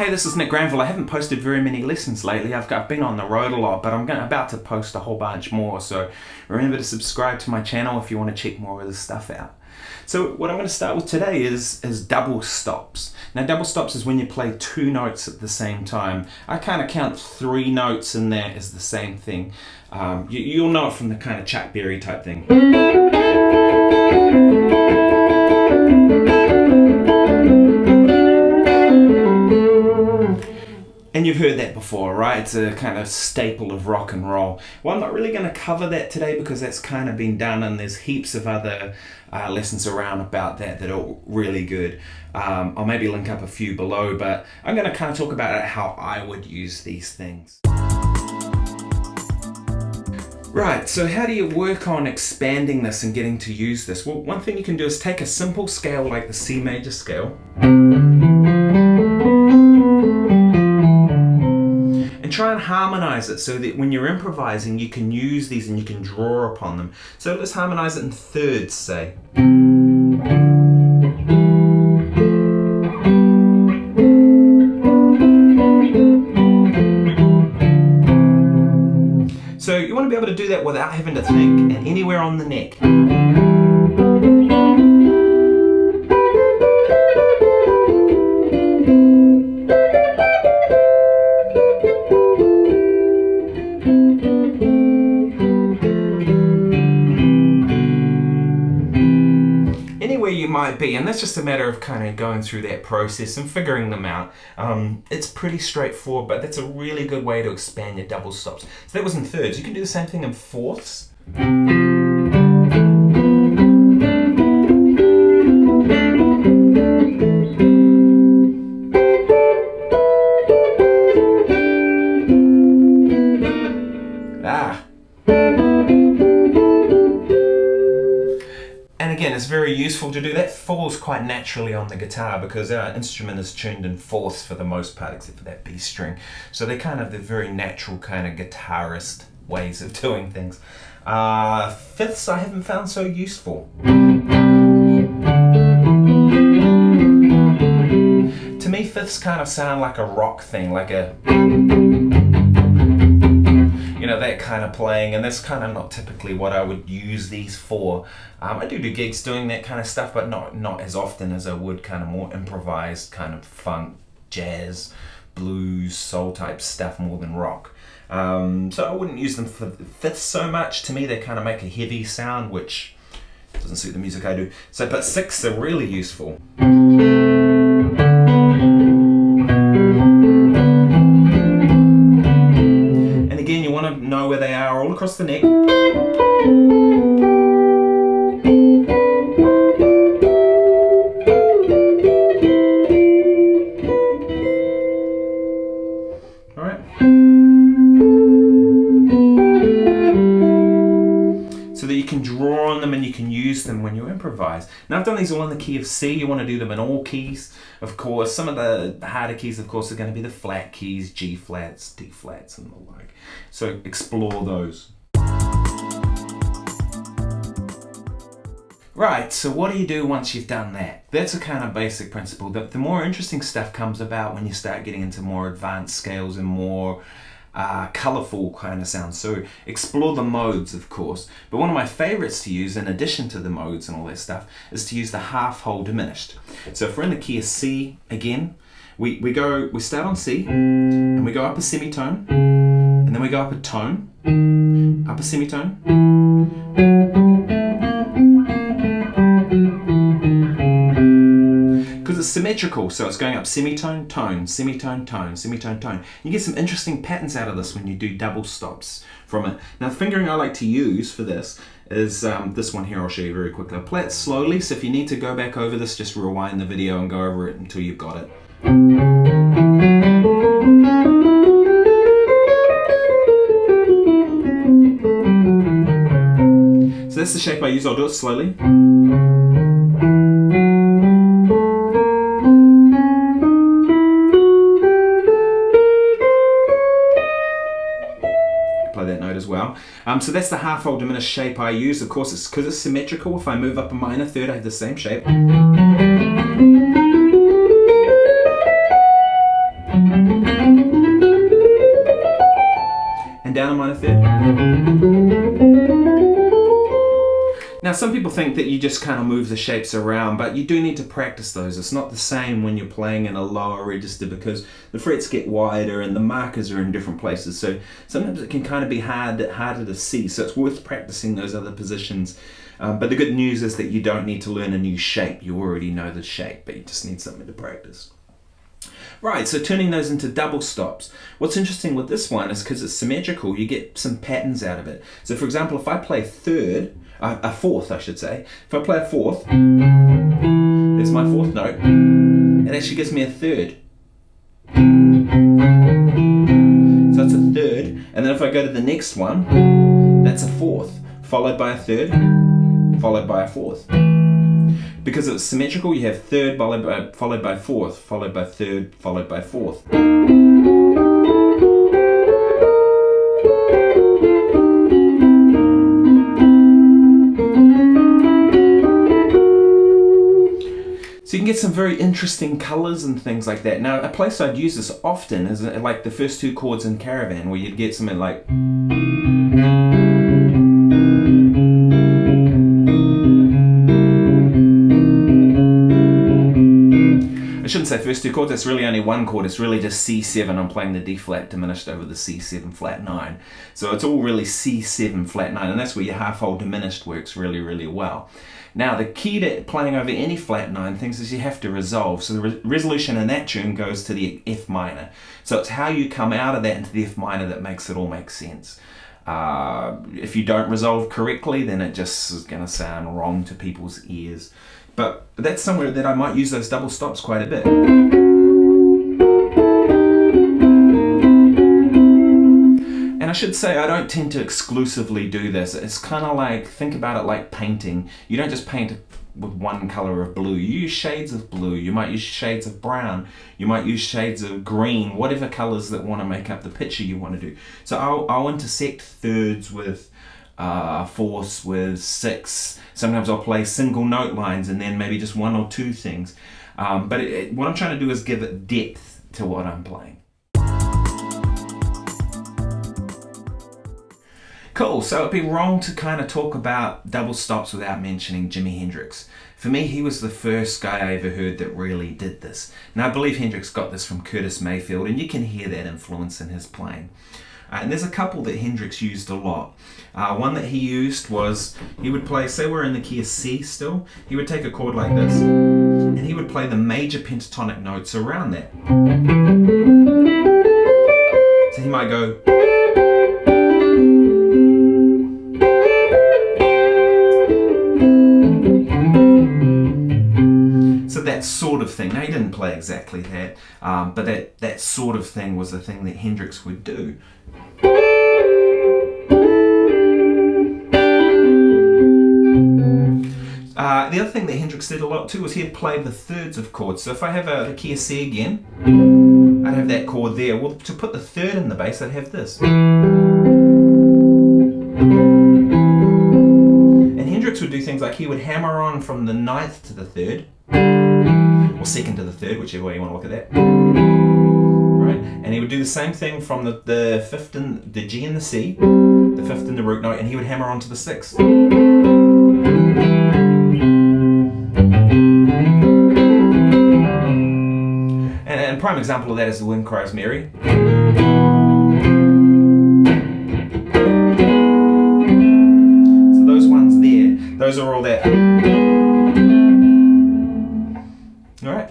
Hey, this is Nick Granville. I haven't posted very many lessons lately. I've been on the road a lot, but I'm about to post a whole bunch more. So remember to subscribe to my channel if you want to check more of this stuff out. So what I'm going to start with today is double stops. Now double stops is when you play two notes at the same time. I kind of count 3 notes in there as the same thing. You'll know it from the kind of Chuck Berry type thing. And you've heard that before, right? It's a kind of staple of rock and roll. Well, I'm not really going to cover that today because that's kind of been done, and there's heaps of other lessons around about that are really good. I'll maybe link up a few below, but I'm going to kind of talk about how I would use these things. Right, so how do you work on expanding this and getting to use this? Well, one thing you can do is take a simple scale like the C major scale and try and harmonize it so that when you're improvising you can use these and you can draw upon them. So let's harmonize it in thirds, say. So you want to be able to do that without having to think, and anywhere on the neck. Anywhere you might be, and that's just a matter of kind of going through that process and figuring them out. It's pretty straightforward, but that's a really good way to expand your double stops. So that was in thirds. You can do the same thing in fourths. It's very useful to do that. Falls quite naturally on the guitar because our instrument is tuned in fourths for the most part, except for that B string. So they're kind of the very natural kind of guitarist ways of doing things. Fifths I haven't found so useful. To me, fifths kind of sound like a rock thing, like a, you know, that kind of playing, and that's kind of not typically what I would use these for. I do gigs doing that kind of stuff, but not as often as I would kind of more improvised kind of funk, jazz, blues, soul type stuff more than rock. So I wouldn't use them for the fifths so much. To me, they kind of make a heavy sound, which doesn't suit the music I do. So, but sixths are really useful. And again, you want to know where they are all across the neck. So that you can draw on them and you can use them when you improvise. Now I've done these all in the key of C. You want to do them in all keys, of course. Some of the harder keys, of course, are going to be the flat keys, G flats, D flats, and the like. So explore those. Right, so what do you do once you've done that? That's a kind of basic principle. The more interesting stuff comes about when you start getting into more advanced scales and more colourful kind of sounds. So explore the modes, of course. But one of my favourites to use, in addition to the modes and all that stuff, is to use the half whole diminished. So if we're in the key of C again, we start on C and we go up a semitone, and then we go up a tone, up a semitone, because it's symmetrical, so it's going up semitone, tone, semitone, tone, semitone, tone. You get some interesting patterns out of this when you do double stops from it. Now the fingering I like to use for this is this one here. I'll show you very quickly. I'll play it slowly, so if you need to go back over this, just rewind the video and go over it until you've got it. So that's the shape I use. I'll do it slowly. Play that note as well. So that's the half whole diminished shape I use. Of course, it's because it's symmetrical. If I move up a minor third, I have the same shape. Now some people think that you just kind of move the shapes around, but you do need to practice those. It's not the same when you're playing in a lower register because the frets get wider and the markers are in different places. So sometimes it can kind of be harder to see. So it's worth practicing those other positions. But the good news is that you don't need to learn a new shape. You already know the shape, but you just need something to practice. Right, so turning those into double stops. What's interesting with this one is because it's symmetrical, you get some patterns out of it. So for example, if I play a fourth, I should say. If I play a fourth, there's my fourth note. It actually gives me a third. So it's a third, and then if I go to the next one, that's a fourth, followed by a third, followed by a fourth. Because it's symmetrical, you have third followed by fourth, followed by third, followed by fourth. So you can get some very interesting colours and things like that. Now, a place I'd use this often is like the first two chords in Caravan, where you'd get something like... I shouldn't say first two chords, that's really only one chord. It's really just C7. I'm playing the D flat diminished over the C7 flat 9. So it's all really C7 flat 9, and that's where your half-hole diminished works really, really well. Now, the key to playing over any flat 9 things is you have to resolve. So the resolution in that tune goes to the F minor. So it's how you come out of that into the F minor that makes it all make sense. If you don't resolve correctly, then it just is going to sound wrong to people's ears. But that's somewhere that I might use those double stops quite a bit. And I should say, I don't tend to exclusively do this. It's kind of like, think about it like painting. You don't just paint with one color of blue. You use shades of blue. You might use shades of brown. You might use shades of green, whatever colors that want to make up the picture you want to do. So I'll intersect thirds with fourths with sixths. Sometimes I'll play single note lines and then maybe just one or two things. But what I'm trying to do is give it depth to what I'm playing. Cool, so it'd be wrong to kind of talk about double stops without mentioning Jimi Hendrix. For me, he was the first guy I ever heard that really did this. Now, I believe Hendrix got this from Curtis Mayfield, and you can hear that influence in his playing. And there's a couple that Hendrix used a lot. One that he used was, he would play, say we're in the key of C still, he would take a chord like this, and he would play the major pentatonic notes around that. So he might go, so that sort of thing. Now, he didn't play exactly that, but that sort of thing was the thing that Hendrix would do. The other thing that Hendrix did a lot too was he'd play the thirds of chords. So if I have the key of C again, I'd have that chord there. Well, to put the third in the bass, I'd have this. And Hendrix would do things like he would hammer on from the ninth to the third, or second to the third, whichever way you want to look at that. Right? And he would do the same thing from the fifth and the G and the C, the fifth and the root note, and he would hammer on to the sixth. And a prime example of that is The Wind Cries Mary. So those ones there, those are all that. All right.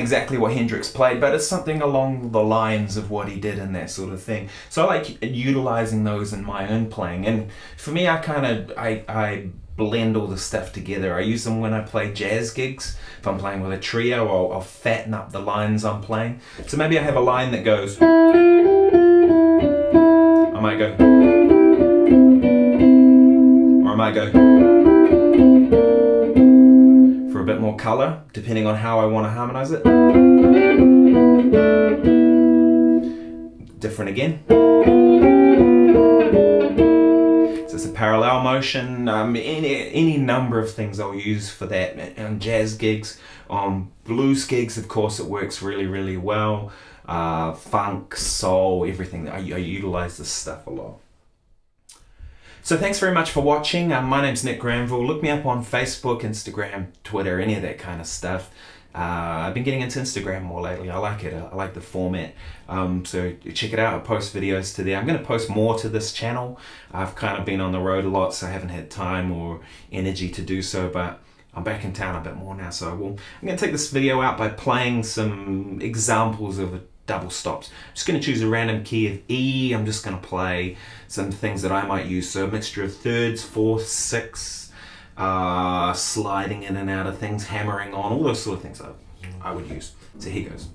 Exactly what Hendrix played, but it's something along the lines of what he did in that sort of thing. So I like utilizing those in my own playing, and for me, I blend all the stuff together. I use them when I play jazz gigs. If I'm playing with a trio, I'll fatten up the lines I'm playing. So maybe I have a line that goes, I might go, might go for a bit more color, depending on how I want to harmonize it. Different again. So it's a parallel motion. Any number of things I'll use for that on jazz gigs. On blues gigs, of course, it works really, really well. Funk, soul, everything. I utilize this stuff a lot. So thanks very much for watching. My name's Nick Granville. Look me up on Facebook, Instagram, Twitter, any of that kind of stuff. I've been getting into Instagram more lately. I like it. I like the format. So check it out. I post videos to there. I'm going to post more to this channel. I've kind of been on the road a lot, so I haven't had time or energy to do so, but I'm back in town a bit more now, so I'm going to take this video out by playing some examples of double stops. I'm just going to choose a random key of E. I'm just going to play some things that I might use. So a mixture of thirds, fourths, sixths, sliding in and out of things, hammering on, all those sort of things I would use. So here goes.